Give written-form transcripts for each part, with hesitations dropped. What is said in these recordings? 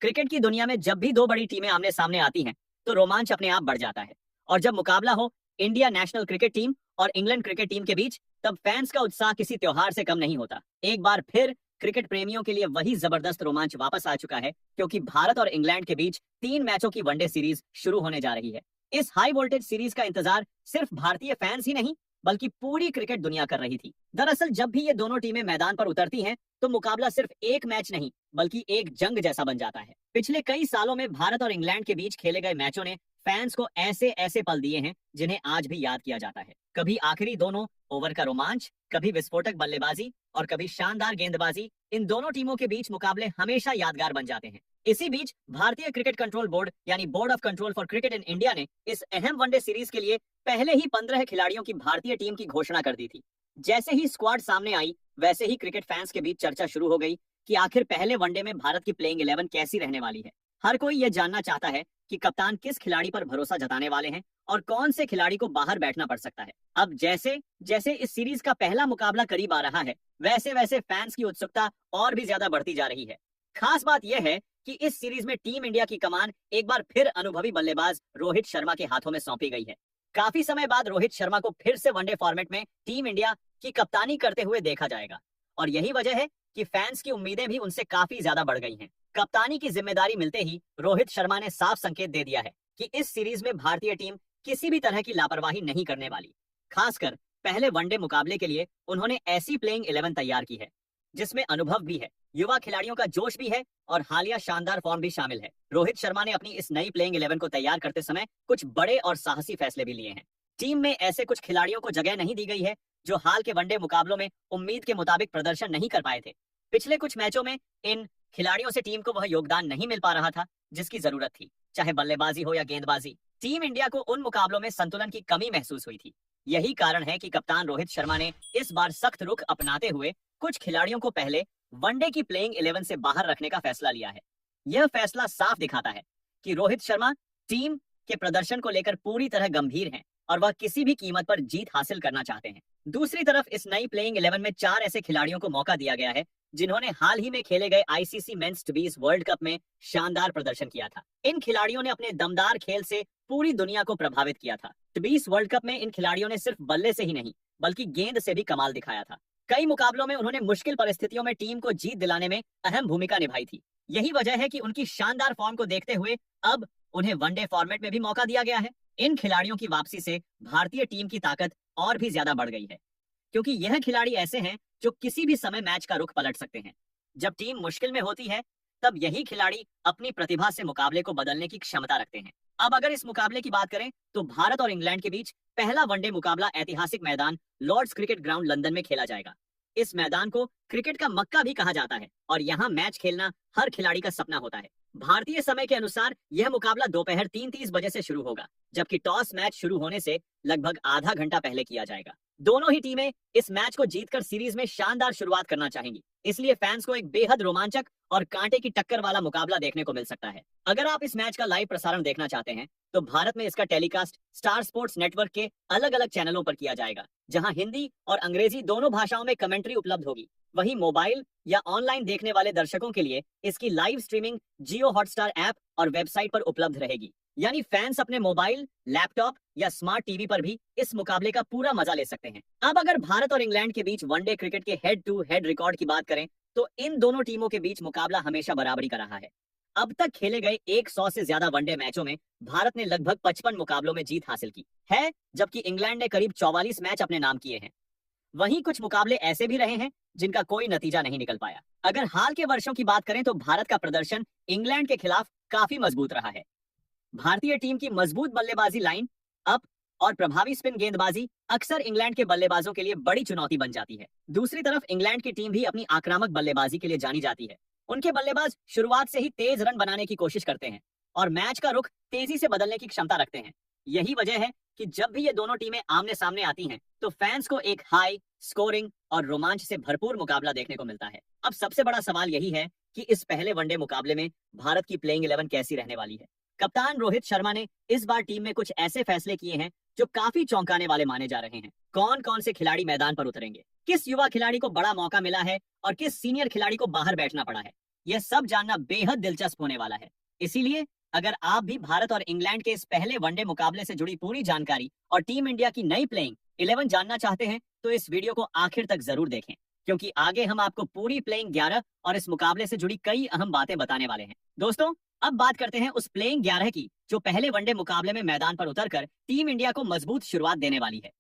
Cricket की दुनिया में जब भी दो बड़ी टीमें आमने सामने आती हैं तो रोमांच अपने आप बढ़ जाता है। और जब मुकाबला हो इंडिया नेशनल क्रिकेट टीम और इंग्लैंड क्रिकेट टीम के बीच, तब फैंस का उत्साह किसी त्योहार से कम नहीं होता। एक बार फिर क्रिकेट प्रेमियों के लिए वही जबरदस्त रोमांच वापस आ चुका है, क्योंकि भारत और इंग्लैंड के बीच 3 मैचों की वनडे सीरीज शुरू होने जा रही है। इस हाई वोल्टेज सीरीज का इंतजार सिर्फ भारतीय फैंस ही नहीं, बल्कि पूरी क्रिकेट दुनिया कर रही थी। दरअसल जब भी ये दोनों टीमें मैदान पर उतरती हैं, तो मुकाबला सिर्फ एक मैच नहीं, बल्कि एक जंग जैसा बन जाता है। पिछले कई सालों में भारत और इंग्लैंड के बीच खेले गए मैचों ने फैंस को ऐसे ऐसे पल दिए हैं जिन्हें आज भी याद किया जाता है। कभी आखिरी दोनों ओवर का रोमांच, कभी विस्फोटक बल्लेबाजी और कभी शानदार गेंदबाजी। इन दोनों टीमों के बीच मुकाबले हमेशा यादगार बन जाते हैं। इसी बीच भारतीय क्रिकेट कंट्रोल बोर्ड यानी board of control for cricket in India ने इस अहम वनडे सीरीज के लिए पहले ही 15 खिलाड़ियों की भारतीय टीम की घोषणा कर दी थी। जैसे ही स्क्वाड सामने आई, वैसे ही क्रिकेट फैंस के बीच चर्चा शुरू हो गई कि आखिर पहले वनडे में भारत की प्लेइंग 11 कैसी रहने वाली है। हर कोई यह जानना चाहता है कि कप्तान किस खिलाड़ी पर भरोसा जताने वाले हैं और कौन से खिलाड़ी को बाहर बैठना पड़ सकता है। अब जैसे जैसे इस सीरीज का पहला मुकाबला करीब आ रहा है, वैसे वैसे फैंस की उत्सुकता और भी ज्यादा बढ़ती जा रही है। खास बात यह है कि इस सीरीज में टीम इंडिया की कमान एक बार फिर अनुभवी बल्लेबाज रोहित शर्मा के हाथों में सौंपी गई है। काफी समय बाद रोहित शर्मा को फिर से वनडे फॉर्मेट में टीम इंडिया की कप्तानी करते हुए देखा जाएगा, और यही वजह है कि फैंस की उम्मीदें भी उनसे काफी ज्यादा बढ़ गई हैं। कप्तानी की जिम्मेदारी मिलते ही रोहित शर्मा ने साफ संकेत दे दिया है कि इस सीरीज में भारतीय टीम किसी भी तरह की लापरवाही नहीं करने वाली। खासकर पहले वनडे मुकाबले के लिए उन्होंने ऐसी प्लेइंग 11 तैयार की है जिसमें अनुभव भी है, युवा खिलाड़ियों का जोश भी है और हालिया शानदार फॉर्म भी शामिल है। रोहित शर्मा ने अपनी इस नई प्लेइंग 11 को तैयार करते समय कुछ बड़े और साहसी फैसले भी लिए हैं। टीम में ऐसे कुछ खिलाड़ियों को जगह नहीं दी गई है जो हाल के वनडे मुकाबलों में उम्मीद के मुताबिक प्रदर्शन नहीं कर पाए थे। पिछले कुछ मैचों में इन खिलाड़ियों से टीम को वह योगदान नहीं मिल पा रहा था जिसकी जरूरत थी, चाहे बल्लेबाजी हो या गेंदबाजी। टीम इंडिया को उन मुकाबलों में संतुलन की कमी महसूस हुई थी। यही कारण है कि कप्तान रोहित शर्मा ने इस बार सख्त रुख अपनाते हुए कुछ खिलाड़ियों को पहले वनडे की प्लेइंग 11 से बाहर रखने का फैसला लिया है। यह फैसला साफ दिखाता है कि रोहित शर्मा टीम के प्रदर्शन को लेकर पूरी तरह गंभीर हैं और वह किसी भी कीमत पर जीत हासिल करना चाहते हैं। दूसरी तरफ इस नई प्लेइंग 11 में 4 ऐसे खिलाड़ियों को मौका दिया गया है जिन्होंने हाल ही में खेले गए आईसीसी मेंस टूबीज वर्ल्ड कप में शानदार प्रदर्शन किया था। इन खिलाड़ियों ने अपने दमदार खेल से पूरी दुनिया को प्रभावित किया था। टूबीज वर्ल्ड कप में इन खिलाड़ियों ने सिर्फ बल्ले से ही नहीं, बल्कि गेंद से भी कमाल दिखाया था। कई मुकाबलों में उन्होंने मुश्किल परिस्थितियों में टीम को जीत दिलाने में अहम भूमिका निभाई थी। यही वजह है कि उनकी शानदार फॉर्म को देखते हुए अब उन्हें वनडे फॉर्मेट में भी मौका दिया गया है। इन खिलाड़ियों की वापसी से भारतीय टीम की ताकत और भी ज्यादा बढ़ गई है, क्योंकि यह खिलाड़ी ऐसे हैं जो किसी भी समय मैच का रुख पलट सकते हैं। जब टीम मुश्किल में होती है, तब यही खिलाड़ी अपनी प्रतिभा से मुकाबले को बदलने की क्षमता रखते हैं। अब अगर इस मुकाबले की बात करें, तो भारत और इंग्लैंड के बीच पहला वनडे मुकाबला ऐतिहासिक मैदान लॉर्ड्स क्रिकेट ग्राउंड लंदन में खेला जाएगा। इस मैदान को क्रिकेट का मक्का भी कहा जाता है और यहाँ मैच खेलना हर खिलाड़ी का सपना होता है। भारतीय समय के अनुसार यह मुकाबला दोपहर 3:30 बजे से शुरू होगा, जबकि टॉस मैच शुरू होने से लगभग आधा घंटा पहले किया जाएगा। दोनों ही टीमें इस मैच को जीतकर सीरीज में शानदार शुरुआत करना चाहेंगी, इसलिए फैंस को एक बेहद रोमांचक और कांटे की टक्कर वाला मुकाबला देखने को मिल सकता है। अगर आप इस मैच का लाइव प्रसारण देखना चाहते हैं, तो भारत में इसका टेलीकास्ट स्टार स्पोर्ट्स नेटवर्क के अलग अलग चैनलों पर किया जाएगा, जहां हिंदी और अंग्रेजी दोनों भाषाओं में कमेंट्री उपलब्ध होगी। वहीं मोबाइल या ऑनलाइन देखने वाले दर्शकों के लिए इसकी लाइव स्ट्रीमिंग जियो हॉटस्टार ऐप और वेबसाइट पर उपलब्ध रहेगी। यानी फैंस अपने मोबाइल, लैपटॉप या स्मार्ट टीवी पर भी इस मुकाबले का पूरा मजा ले सकते हैं। अब अगर भारत और इंग्लैंड के बीच वनडे क्रिकेट के हेड टू हेड रिकॉर्ड की बात करें, तो इन दोनों टीमों के बीच मुकाबला हमेशा बराबरी का रहा है। अब तक खेले गए 100 से ज्यादा वनडे मैचों में भारत ने लगभग 55 मुकाबलों में जीत हासिल की है, जबकि इंग्लैंड ने करीब 44 मैच अपने नाम किए हैं। वहीं कुछ मुकाबले ऐसे भी रहे हैं जिनका कोई नतीजा नहीं निकल पाया। अगर हाल के वर्षों की बात करें, तो भारत का प्रदर्शन इंग्लैंड के खिलाफ काफी मजबूत रहा है। भारतीय टीम की मजबूत बल्लेबाजी लाइन अप और प्रभावी स्पिन गेंदबाजी अक्सर इंग्लैंड के बल्लेबाजों के लिए बड़ी चुनौती बन जाती है। दूसरी तरफ इंग्लैंड की टीम भी अपनी आक्रामक बल्लेबाजी के लिए जानी जाती है। उनके बल्लेबाज शुरुआत से ही तेज रन बनाने की कोशिश करते हैं और मैच का रुख तेजी से बदलने की क्षमता रखते हैं। यही वजह है कि जब भी ये दोनों टीमें आमने सामने आती हैं, तो फैंस को एक हाई स्कोरिंग और रोमांच से भरपूर मुकाबला देखने को मिलता है। अब सबसे बड़ा सवाल यही है कि इस पहले वनडे मुकाबले में भारत की प्लेइंग 11 कैसी रहने वाली है। कप्तान रोहित शर्मा ने इस बार टीम में कुछ ऐसे फैसले किए हैं जो काफी चौंकाने वाले माने जा रहे हैं। कौन कौन से खिलाड़ी मैदान पर उतरेंगे, किस युवा खिलाड़ी को बड़ा मौका मिला है और किस सीनियर खिलाड़ी को बाहर बैठना पड़ा है, यह सब जानना बेहद दिलचस्प होने वाला है। इसीलिए अगर आप भी भारत और इंग्लैंड के इस पहले वनडे मुकाबले से जुड़ी पूरी जानकारी और टीम इंडिया की नई प्लेइंग 11 जानना चाहते हैं तो इस वीडियो को आखिर तक जरूर देखें, क्योंकि आगे हम आपको पूरी प्लेइंग 11 और इस मुकाबले से जुड़ी कई अहम बातें बताने वाले हैं। दोस्तों, अब बात करते हैं उस प्लेइंग 11 की जो पहले वनडे मुकाबले में मैदान पर उतरकर टीम इंडिया को मजबूत शुरुआत देने वाली है।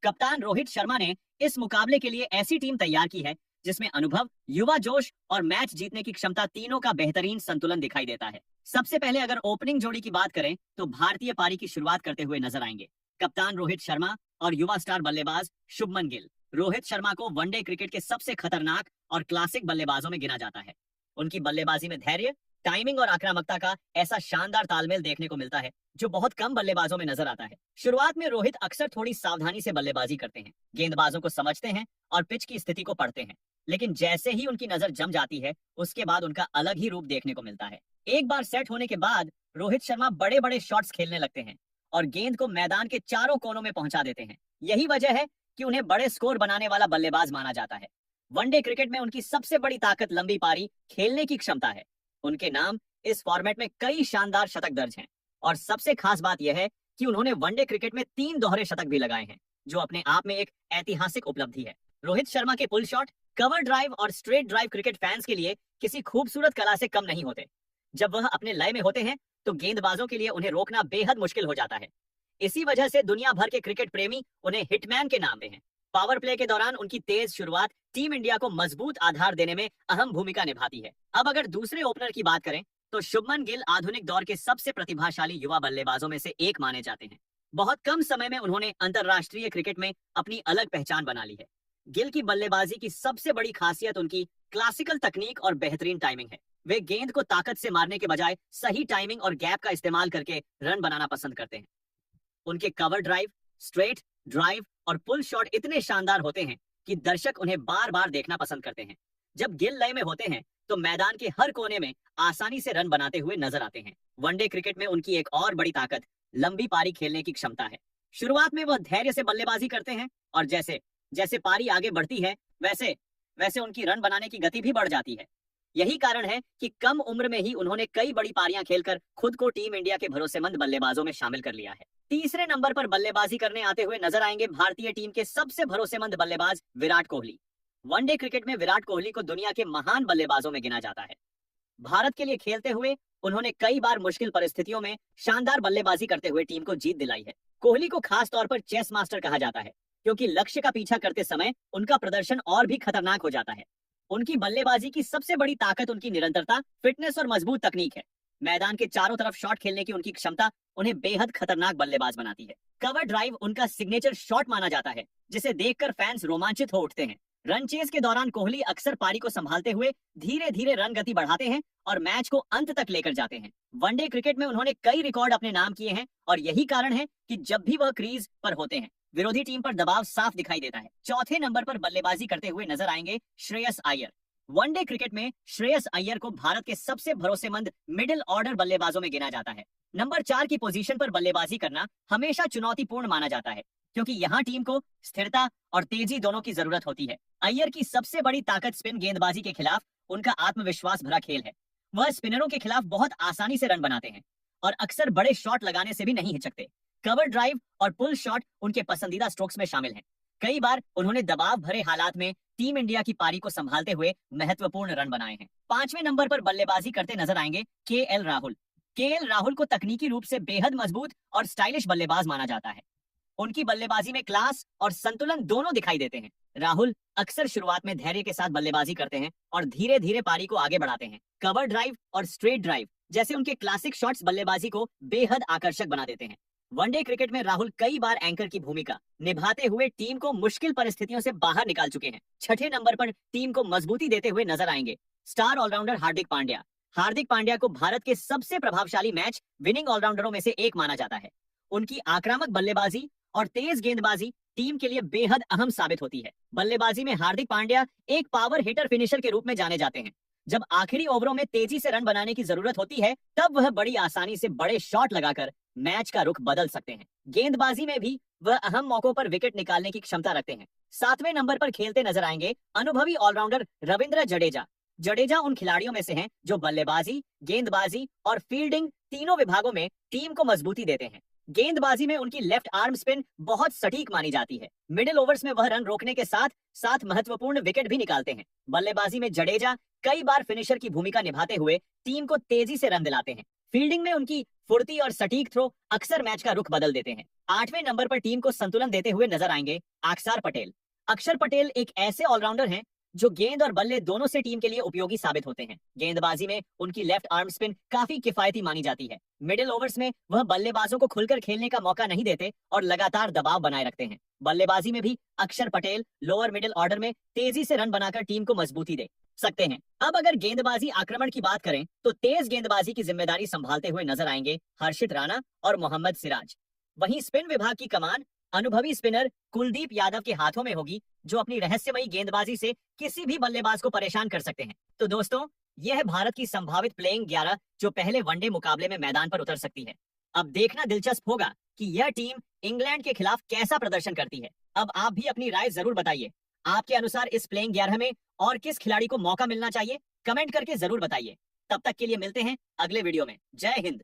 कप्तान रोहित शर्मा ने इस मुकाबले के लिए ऐसी टीम तैयार की है जिसमें अनुभव, युवा जोश और मैच जीतने की क्षमता तीनों का बेहतरीन संतुलन दिखाई देता है। सबसे पहले अगर ओपनिंग जोड़ी की बात करें तो भारतीय पारी की शुरुआत करते हुए नजर आएंगे कप्तान रोहित शर्मा और युवा स्टार बल्लेबाज शुभमन गिल। रोहित शर्मा को वनडे क्रिकेट के सबसे खतरनाक और क्लासिक बल्लेबाजों में गिना जाता है। उनकी बल्लेबाजी में धैर्य, टाइमिंग और आक्रामकता का ऐसा शानदार तालमेल देखने को मिलता है जो बहुत कम बल्लेबाजों में नजर आता है। शुरुआत में रोहित अक्सर थोड़ी सावधानी से बल्लेबाजी करते हैं, गेंदबाजों को समझते हैं और पिच की स्थिति को पढ़ते हैं, लेकिन जैसे ही उनकी नजर जम जाती है उसके बाद उनका अलग ही रूप देखने को मिलता है। एक बार सेट होने के बाद रोहित शर्मा बड़े बड़े शॉट्स खेलने लगते हैं और गेंद को मैदान के चारों कोनों में पहुंचा देते हैं। यही वजह है कि उन्हें बड़े स्कोर बनाने वाला बल्लेबाज माना जाता है। वनडे क्रिकेट में उनकी सबसे बड़ी ताकत लंबी पारी खेलने की क्षमता है। उनके नाम इस फॉर्मेट में कई शानदार शतक दर्ज हैं और सबसे खास बात यह है कि उन्होंने वनडे क्रिकेट में 3 दोहरे शतक भी लगाए हैं, जो अपने आप में एक ऐतिहासिक उपलब्धि है। रोहित शर्मा के पुल शॉट, कवर ड्राइव और स्ट्रेट ड्राइव क्रिकेट फैंस के लिए किसी खूबसूरत कला से कम नहीं होते। जब वह अपने लय में होते हैं तो गेंदबाजों के लिए उन्हें रोकना बेहद मुश्किल हो जाता है। इसी वजह से दुनिया भर के क्रिकेट प्रेमी उन्हें हिटमैन के नाम देते हैं। पावर प्ले के दौरान उनकी तेज शुरुआत टीम इंडिया को मजबूत आधार देने में अहम भूमिका निभाती है। अब अगर दूसरे ओपनर की बात करें तो शुभमन गिल आधुनिक दौर के सबसे प्रतिभाशाली युवा बल्लेबाजों में से एक माने जाते हैं। बहुत कम समय में उन्होंने अंतरराष्ट्रीय क्रिकेट में अपनी अलग पहचान बना ली है। गिल की बल्लेबाजी की सबसे बड़ी खासियत उनकी क्लासिकल तकनीक और बेहतरीन टाइमिंग है। वे गेंद को ताकत से मारने के बजाय सही टाइमिंग और गैप का इस्तेमाल करके रन बनाना पसंद करते हैं। उनके कवर ड्राइव, स्ट्रेट ड्राइव और पुल शॉट इतने शानदार होते हैं कि दर्शक उन्हें बार बार देखना पसंद करते हैं। जब गिल लय में होते हैं तो मैदान के हर कोने में आसानी से रन बनाते हुए नजर आते हैं। वनडे क्रिकेट में उनकी एक और बड़ी ताकत लंबी पारी खेलने की क्षमता है। शुरुआत में वह धैर्य से बल्लेबाजी करते हैं और जैसे जैसे पारी आगे बढ़ती है वैसे वैसे उनकी रन बनाने की गति भी बढ़ जाती है। यही कारण है कि कम उम्र में ही उन्होंने कई बड़ी पारियां खेलकर खुद को टीम इंडिया के भरोसेमंद बल्लेबाजों में शामिल कर लिया है। तीसरे नंबर पर बल्लेबाजी करने आते हुए नजर आएंगे भारतीय टीम के सबसे भरोसेमंद बल्लेबाज विराट कोहली। वनडे क्रिकेट में विराट कोहली को दुनिया के महान बल्लेबाजों में गिना जाता है। भारत के लिए खेलते हुए उन्होंने कई बार मुश्किल परिस्थितियों में शानदार बल्लेबाजी करते हुए टीम को जीत दिलाई है। कोहली को खास तौर पर चेस मास्टर कहा जाता है, क्योंकि लक्ष्य का पीछा करते समय उनका प्रदर्शन और भी खतरनाक हो जाता है। उनकी बल्लेबाजी की सबसे बड़ी ताकत उनकी निरंतरता, फिटनेस और मजबूत तकनीक है। मैदान के चारों तरफ शॉट खेलने की उनकी क्षमता उन्हें बेहद खतरनाक बल्लेबाज बनाती है। कवर ड्राइव उनका सिग्नेचर शॉट माना जाता है, जिसे देखकर फैंस रोमांचित हो उठते हैं। रन चेज के दौरान कोहली अक्सर पारी को संभालते हुए धीरे धीरे रन गति बढ़ाते हैं और मैच को अंत तक लेकर जाते हैं। वनडे क्रिकेट में उन्होंने कई रिकॉर्ड अपने नाम किए हैं और यही कारण है कि जब भी वह क्रीज पर होते हैं विरोधी टीम पर दबाव साफ दिखाई देता है। चौथे नंबर पर बल्लेबाजी करते हुए नजर आएंगे श्रेयस अय्यर। वनडे क्रिकेट में श्रेयस अय्यर को भारत के सबसे भरोसेमंद मिडिल ऑर्डर बल्लेबाजों में गिना जाता है। नंबर 4 की पोजीशन पर बल्लेबाजी करना हमेशा चुनौतीपूर्ण माना जाता है, क्योंकि यहाँ टीम को स्थिरता और तेजी दोनों की जरूरत होती है। अय्यर की सबसे बड़ी ताकत स्पिन गेंदबाजी के खिलाफ उनका आत्मविश्वास भरा खेल है। वह स्पिनरों के खिलाफ बहुत आसानी से रन बनाते हैं और अक्सर बड़े शॉट लगाने से भी नहीं हिचकते। कवर ड्राइव और पुल शॉट उनके पसंदीदा स्ट्रोक्स में शामिल हैं। कई बार उन्होंने दबाव भरे हालात में टीम इंडिया की पारी को संभालते हुए महत्वपूर्ण रन बनाए हैं। 5वें नंबर पर बल्लेबाजी करते नजर आएंगे केएल राहुल। केएल राहुल को तकनीकी रूप से बेहद मजबूत और स्टाइलिश बल्लेबाज माना जाता है। उनकी बल्लेबाजी में क्लास और संतुलन दोनों दिखाई देते हैं। राहुल अक्सर शुरुआत में धैर्य के साथ बल्लेबाजी करते हैं और धीरे धीरे पारी को आगे बढ़ाते हैं। कवर ड्राइव और स्ट्रेट ड्राइव जैसे उनके क्लासिक शॉट्स बल्लेबाजी को बेहद आकर्षक बना देते हैं। वनडे क्रिकेट में राहुल कई बार एंकर की भूमिका निभाते हुए टीम को मुश्किल परिस्थितियों से बाहर निकाल चुके हैं। 6ठे नंबर पर टीम को मजबूती देते हुए नजर आएंगे स्टार ऑलराउंडर हार्दिक पांड्या। हार्दिक पांड्या को भारत के सबसे प्रभावशाली मैच विनिंग ऑलराउंडरों में से एक माना जाता है। उनकी आक्रामक बल्लेबाजी और तेज गेंदबाजी टीम के लिए बेहद अहम साबित होती है। बल्लेबाजी में हार्दिक पांड्या एक पावर हिटर फिनिशर के रूप में जाने जाते हैं। जब आखिरी ओवरों में तेजी से रन बनाने की जरूरत होती है तब वह बड़ी आसानी से बड़े शॉट लगाकर मैच का रुख बदल सकते हैं। गेंदबाजी में भी वह अहम मौकों पर विकेट निकालने की क्षमता रखते हैं। 7वें नंबर पर खेलते नजर आएंगे अनुभवी ऑलराउंडर रविंद्र जडेजा। जडेजा उन खिलाड़ियों में से हैं जो बल्लेबाजी, गेंदबाजी और फील्डिंग तीनों विभागों में टीम को मजबूती देते हैं। गेंदबाजी में उनकी लेफ्ट आर्म स्पिन बहुत सटीक मानी जाती है। मिडिल ओवर्स में वह रन रोकने के साथ साथ महत्वपूर्ण विकेट भी निकालते हैं। बल्लेबाजी में जडेजा कई बार फिनिशर की भूमिका निभाते हुए टीम को तेजी से रन दिलाते हैं। फील्डिंग में उनकी फुर्ती और सटीक थ्रो अक्सर मैच का रुख बदल देते हैं। 8वें नंबर पर टीम को संतुलन देते हुए नजर आएंगे अक्षर पटेल। अक्षर पटेल एक ऐसे ऑलराउंडर हैं जो गेंद और बल्ले दोनों से टीम के लिए उपयोगी साबित होते हैं। गेंदबाजी में उनकी लेफ्ट आर्म स्पिन काफी किफायती मानी जाती है। मिडिल ओवर्स में वह बल्लेबाजों को खुलकर खेलने का मौका नहीं देते और लगातार दबाव बनाए रखते हैं। बल्लेबाजी में भी अक्षर पटेल लोअर मिडिल ऑर्डर में तेजी से रन बनाकर टीम को मजबूती दे सकते हैं। अब अगर गेंदबाजी आक्रमण की बात करें तो तेज गेंदबाजी की जिम्मेदारी संभालते हुए नजर आएंगे हर्षित राणा और मोहम्मद सिराज। वहीं स्पिन विभाग की कमान अनुभवी स्पिनर कुलदीप यादव के हाथों में होगी, जो अपनी रहस्यमयी गेंदबाजी से किसी भी बल्लेबाज को परेशान कर सकते हैं। तो दोस्तों, यह है भारत की संभावित प्लेइंग 11 जो पहले वनडे मुकाबले में मैदान पर उतर सकती है। अब देखना दिलचस्प होगा कि यह टीम इंग्लैंड के खिलाफ कैसा प्रदर्शन करती है। अब आप भी अपनी राय जरूर बताइए। आपके अनुसार इस प्लेइंग 11 में और किस खिलाड़ी को मौका मिलना चाहिए, कमेंट करके जरूर बताइए। तब तक के लिए मिलते हैं अगले वीडियो में। जय हिंद।